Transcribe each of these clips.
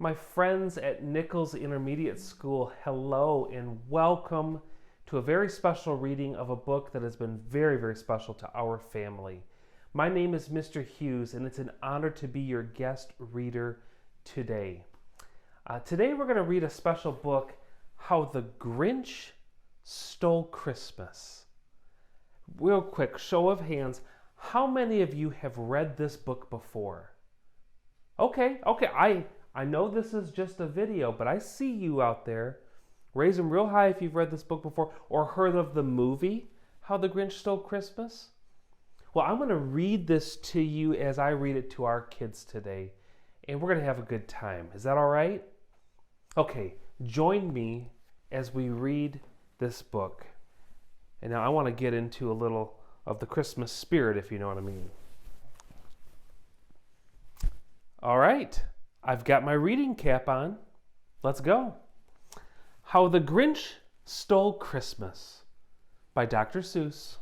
My friends at Nichols Intermediate School, hello and welcome to a very special reading of a book that has been very, very special to our family. My name is Mr. Hughes, and it's an honor to be your guest reader today. Today we're going to read a special book, How the Grinch Stole Christmas. Real quick, show of hands, how many of you have read this book before? Okay, I know this is just a video, but I see you out there. Raise them real high if you've read this book before or heard of the movie, How the Grinch Stole Christmas. Well, I'm going to read this to you as I read it to our kids today, and we're going to have a good time. Is that all right? Okay, join me as we read this book. And now I want to get into a little of the Christmas spirit, if you know what I mean. All right. I've got my reading cap on. Let's go. How the Grinch Stole Christmas by Dr. Seuss.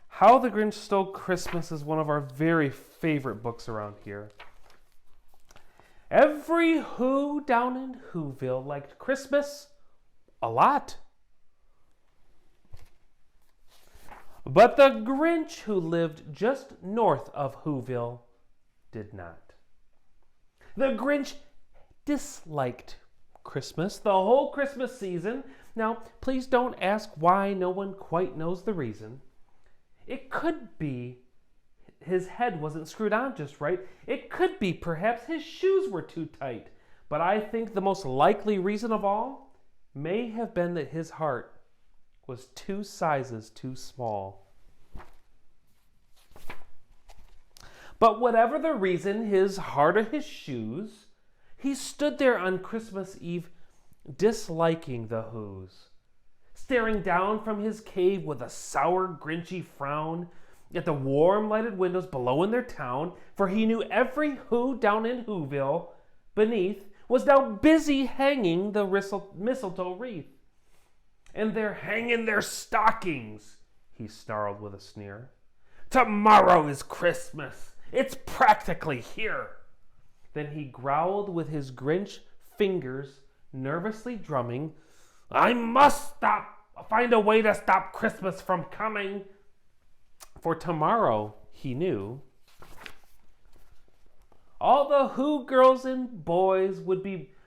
How the Grinch Stole Christmas is one of our very favorite books around here. Every Who down in Whoville liked Christmas a lot. But the Grinch who lived just north of Whoville did not. The Grinch disliked Christmas the whole Christmas season. Now, please don't ask why. No one quite knows the reason. It could be his head wasn't screwed on just right. It could be perhaps his shoes were too tight. But I think the most likely reason of all may have been that his heart was 2 sizes too small. But whatever the reason, his heart or his shoes, he stood there on Christmas Eve disliking the Whos, staring down from his cave with a sour, grinchy frown at the warm lighted windows below in their town, for he knew every Who down in Whoville beneath was now busy hanging the mistletoe wreath. And they're hanging their stockings, he snarled with a sneer. Tomorrow is Christmas. It's practically here. Then he growled with his Grinch fingers nervously drumming, I must find a way to stop Christmas from coming. For tomorrow, he knew, all the Who girls and boys would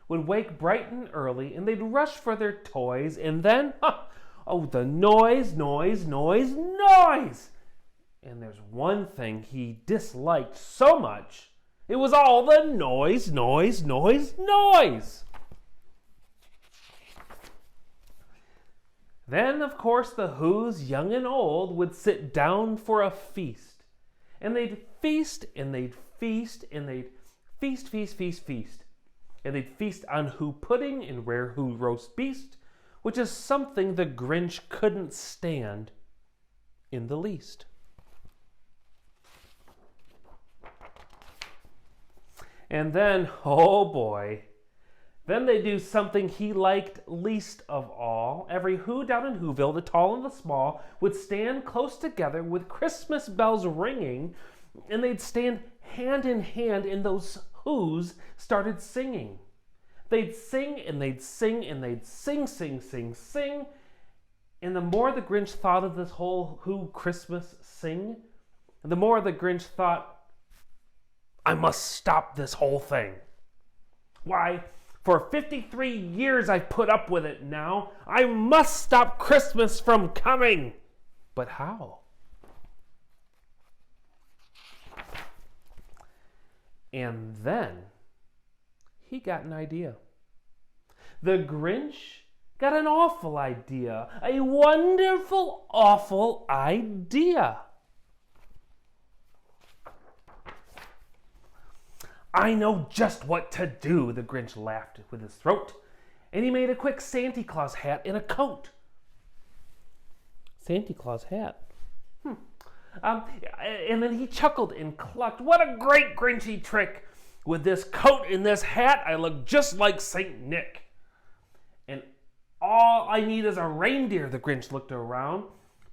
wake bright and early, and they'd rush for their toys, and then, the noise. And there's one thing he disliked so much, it was all the noise. Then, of course, the Whos, young and old, would sit down for a feast. And they'd feast, and they'd feast, and they'd feast. And they'd feast on Who pudding and rare Who roast beast, which is something the Grinch couldn't stand in the least. And then, oh boy, then they do something he liked least of all. Every Who down in Whoville, the tall and the small, would stand close together with Christmas bells ringing, and they'd stand hand in hand, and those Whos started singing. They'd sing, and they'd sing, and they'd sing. And the more the Grinch thought of this whole Who Christmas sing, the more the Grinch thought, I must stop this whole thing. Why, for 53 years I've put up with it now. I must stop Christmas from coming. But how? And then he got an idea. The Grinch got an awful idea. A wonderful, awful idea. I know just what to do, the Grinch laughed with his throat, and he made a quick Santa Claus hat and a coat. Santa Claus hat? And then he chuckled and clucked. What a great Grinchy trick! With this coat and this hat, I look just like Saint Nick. And all I need is a reindeer, the Grinch looked around.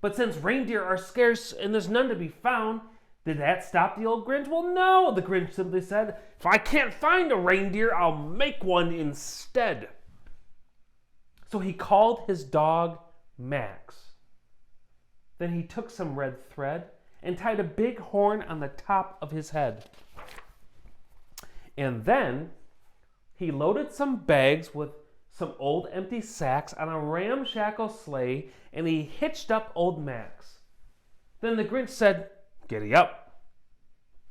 But since reindeer are scarce and there's none to be found, Did that stop the old Grinch? Well, no, the Grinch simply said, if I can't find a reindeer, I'll make one instead. So he called his dog Max. Then he took some red thread and tied a big horn on the top of his head. And then he loaded some bags with some old empty sacks on a ramshackle sleigh, and he hitched up old Max. Then the Grinch said, "Giddy up."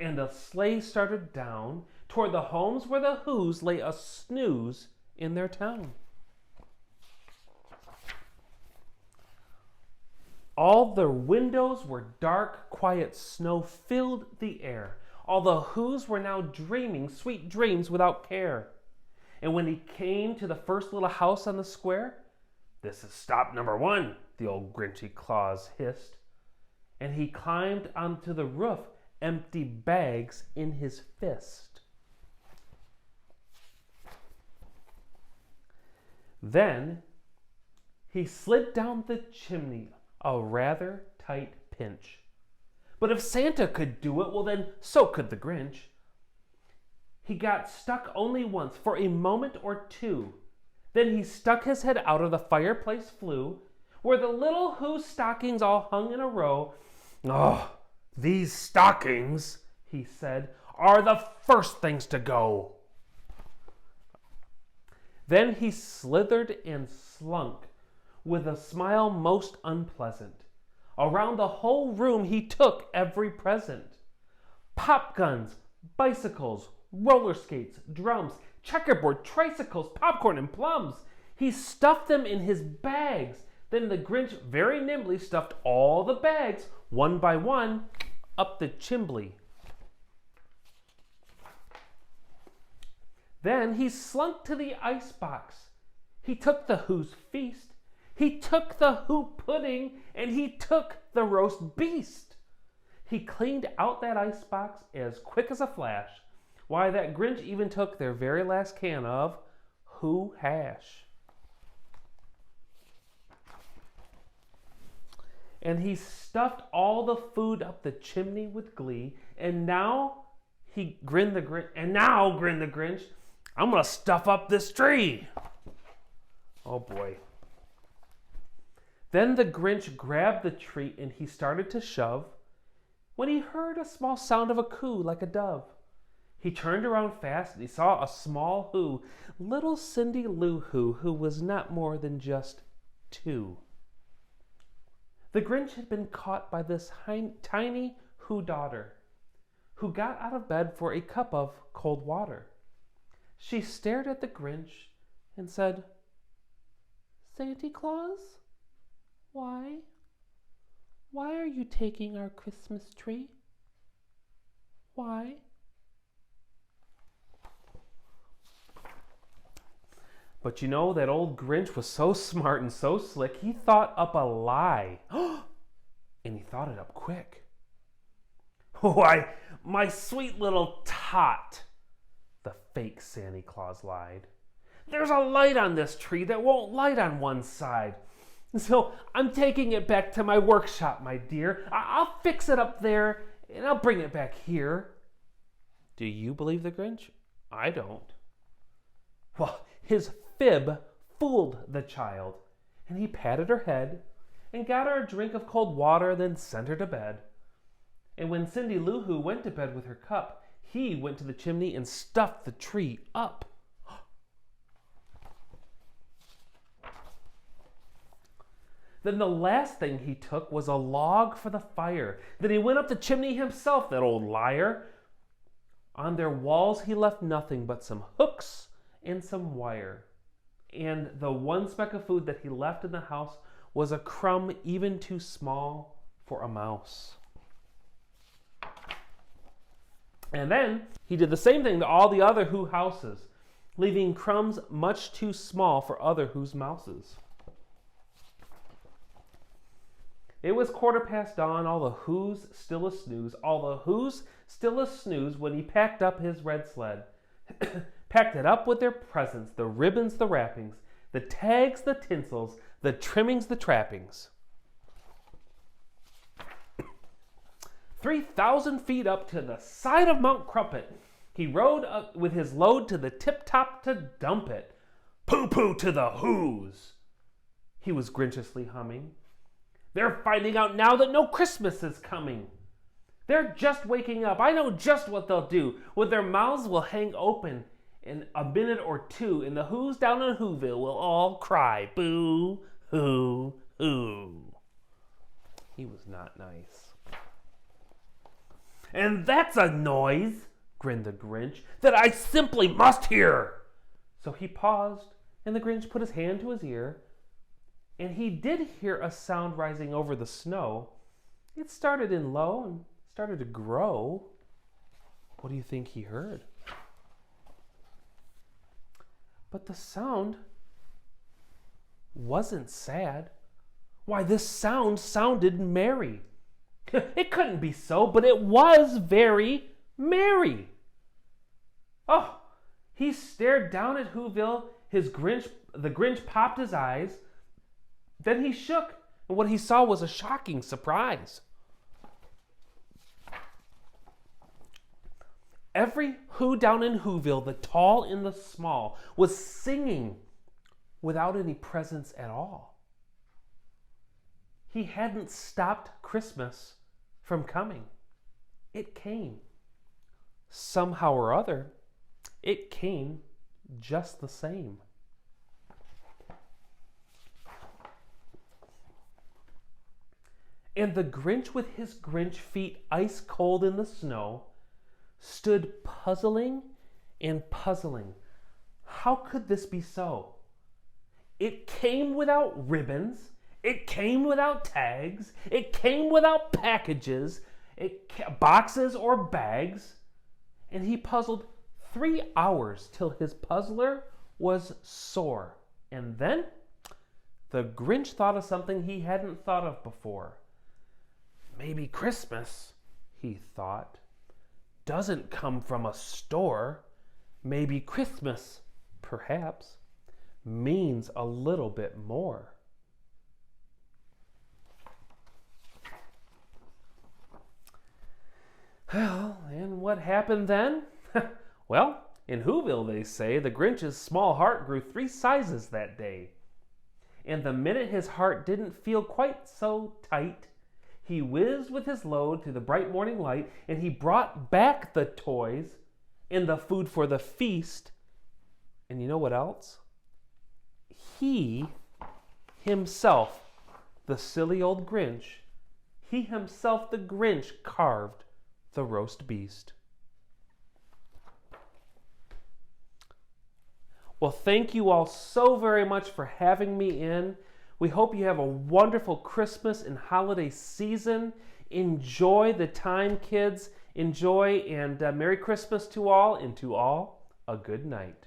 And the sleigh started down toward the homes where the Whos lay a snooze in their town. All the windows were dark, quiet snow filled the air. All the Whos were now dreaming sweet dreams without care. And when he came to the first little house on the square, "This is stop number 1, the old Grinchy Claus hissed. And he climbed onto the roof, empty bags in his fist. Then he slid down the chimney, a rather tight pinch. But if Santa could do it, well then so could the Grinch. He got stuck only once, for a moment or two. Then he stuck his head out of the fireplace flue, where the little Who's stockings all hung in a row. "Oh, these stockings," he said, "are the first things to go." Then he slithered and slunk, with a smile most unpleasant. Around the whole room he took every present. Pop guns, bicycles, roller skates, drums, checkerboard, tricycles, popcorn, and plums. He stuffed them in his bags. Then the Grinch very nimbly stuffed all the bags, one by one, up the chimbley. Then he slunk to the icebox. He took the Who's feast. He took the Who pudding, and he took the roast beast. He cleaned out that icebox as quick as a flash. Why, that Grinch even took their very last can of Who hash. And he stuffed all the food up the chimney with glee, and now grinned the Grinch, "I'm gonna stuff up this tree." Oh boy. Then the Grinch grabbed the tree and he started to shove, when he heard a small sound of a coo like a dove. He turned around fast and he saw a small Who, little Cindy Lou Who was not more than just 2. The Grinch had been caught by this tiny Who daughter, who got out of bed for a cup of cold water. She stared at the Grinch and said, "Santa Claus, why are you taking our Christmas tree? Why?" But you know, that old Grinch was so smart and so slick, he thought up a lie. And he thought it up quick. "Why, my sweet little tot," the fake Santa Claus lied. "There's a light on this tree that won't light on one side. So I'm taking it back to my workshop, my dear. I'll fix it up there and I'll bring it back here." Do you believe the Grinch? I don't. Well, his fib fooled the child, and he patted her head and got her a drink of cold water, then sent her to bed. And when Cindy Lou Who went to bed with her cup, he went to the chimney and stuffed the tree up. Then the last thing he took was a log for the fire. Then he went up the chimney himself, that old liar. On their walls he left nothing but some hooks and some wire. And the one speck of food that he left in the house was a crumb even too small for a mouse. And then he did the same thing to all the other Who houses, leaving crumbs much too small for other Who's mouses. It was 15:15 dawn, all the Who's still a snooze, all the Who's still a snooze when he packed up his red sled. Packed it up with their presents, the ribbons, the wrappings, the tags, the tinsels, the trimmings, the trappings. 3,000 feet up to the side of Mount Crumpet. He rode up with his load to the tip-top to dump it. Pooh-pooh to the Who's, he was grinchiously humming. They're finding out now that no Christmas is coming. They're just waking up. I know just what they'll do. With their mouths will hang open in a minute or two, and the Who's down in Whoville will all cry, boo, hoo, hoo. He was not nice. And that's a noise, grinned the Grinch, that I simply must hear. So he paused, and the Grinch put his hand to his ear, and he did hear a sound rising over the snow. It started in low and started to grow. What do you think he heard? But the sound wasn't sad. Why, this sound sounded merry. It couldn't be so, but it was very merry. Oh, he stared down at Whoville. The Grinch popped his eyes. Then he shook, and what he saw was a shocking surprise. Every Who down in Whoville, the tall and the small, was singing without any presents at all. He hadn't stopped Christmas from coming. It came. Somehow or other, it came just the same. And the Grinch, with his Grinch feet ice cold in the snow, stood puzzling and puzzling. How could this be so? It came without ribbons. It came without tags. It came without packages, boxes or bags. And he puzzled 3 hours till his puzzler was sore. And then the Grinch thought of something he hadn't thought of before. Maybe Christmas, he thought, doesn't come from a store. Maybe Christmas, perhaps, means a little bit more. Well, and what happened then? Well, in Whoville, they say, the Grinch's small heart grew 3 sizes that day. And the minute his heart didn't feel quite so tight, he whizzed with his load through the bright morning light, and he brought back the toys and the food for the feast. And you know what else? He himself, the silly old Grinch, he himself, the Grinch, carved the roast beast. Well, thank you all so very much for having me in. We hope you have a wonderful Christmas and holiday season. Enjoy the time, kids. Enjoy, and Merry Christmas to all, and to all, a good night.